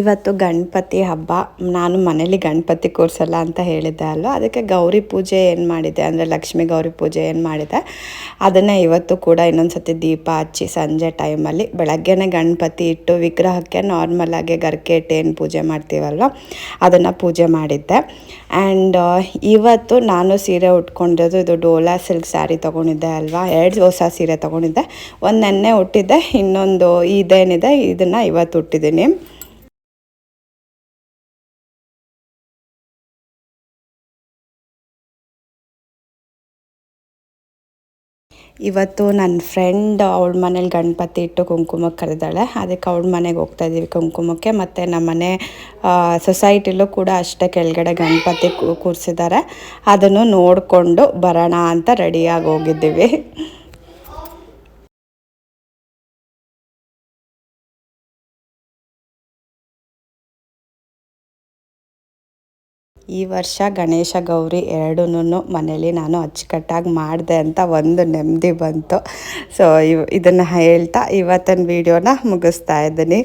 ಇವತ್ತು ಗಣಪತಿ ಹಬ್ಬ. ನಾನು ಮನೇಲಿ ಗಣಪತಿ ಕೂರಿಸಲ್ಲ ಅಂತ ಹೇಳಿದ್ದೆ ಅಲ್ವ, ಅದಕ್ಕೆ ಗೌರಿ ಪೂಜೆ ಏನು ಮಾಡಿದೆ ಅಂದರೆ ಲಕ್ಷ್ಮೀ ಗೌರಿ ಪೂಜೆ ಏನು ಮಾಡಿದೆ ಅದನ್ನೇ ಇವತ್ತು ಕೂಡ ಇನ್ನೊಂದು ಸತಿ ದೀಪ ಹಚ್ಚಿ ಸಂಜೆ ಟೈಮಲ್ಲಿ ಬೆಳಗ್ಗೆನೇ ಗಣಪತಿ ಇಟ್ಟು ವಿಗ್ರಹಕ್ಕೆ ನಾರ್ಮಲಾಗಿ ಗರಿಕೆ ಇಟ್ಟು ಏನು ಪೂಜೆ ಮಾಡ್ತೀವಲ್ವ ಅದನ್ನು ಪೂಜೆ ಮಾಡಿದ್ದೆ. ಆ್ಯಂಡ್ ಇವತ್ತು ನಾನು ಸೀರೆ ಉಟ್ಕೊಂಡಿರೋದು ಇದು ಡೋಲಾ ಸಿಲ್ಕ್ ಸ್ಯಾರಿ ತೊಗೊಂಡಿದ್ದೆ ಅಲ್ವಾ, 2 ಹೊಸ ಸೀರೆ ತೊಗೊಂಡಿದ್ದೆ. ಒಂದು ನೆನ್ನೆ ಉಟ್ಟಿದ್ದೆ, ಇನ್ನೊಂದು ಇದೇನಿದೆ ಇದನ್ನು ಇವತ್ತು ಉಟ್ಟಿದ್ದೀನಿ. ಇವತ್ತು ನನ್ನ ಫ್ರೆಂಡ್ ಅವಳ ಮನೇಲಿ ಗಣಪತಿ ಇಟ್ಟು ಕುಂಕುಮಕ್ಕೆ ಕರೆದಾಳೆ, ಅದಕ್ಕೆ ಅವಳ ಮನೆಗೆ ಹೋಗ್ತಾಯಿದ್ದೀವಿ ಕುಂಕುಮಕ್ಕೆ. ಮತ್ತು ನಮ್ಮ ಮನೆ ಸೊಸೈಟಿಲೂ ಕೂಡ ಅಷ್ಟೇ ಕೆಳಗಡೆ ಗಣಪತಿ ಕೂರಿಸಿದ್ದಾರೆ, ಅದನ್ನು ನೋಡಿಕೊಂಡು ಬರೋಣ ಅಂತ ರೆಡಿಯಾಗಿ ಹೋಗಿದ್ದೀವಿ. ಈ ವರ್ಷ ಗಣೇಶ ಗೌರಿ ಎರಡನ್ನೂ ಮನೇಲಿ ನಾನು ಅಚ್ಚುಕಟ್ಟಾಗಿ ಮಾಡಿದೆ ಅಂತ ಒಂದು ನೆಮ್ಮದಿ ಬಂತು. ಸೊ ಇದನ್ನು ಹೇಳ್ತಾ ಇವತ್ತಿನ ವಿಡಿಯೋನ ಮುಗಿಸ್ತಾ ಇದ್ದೀನಿ.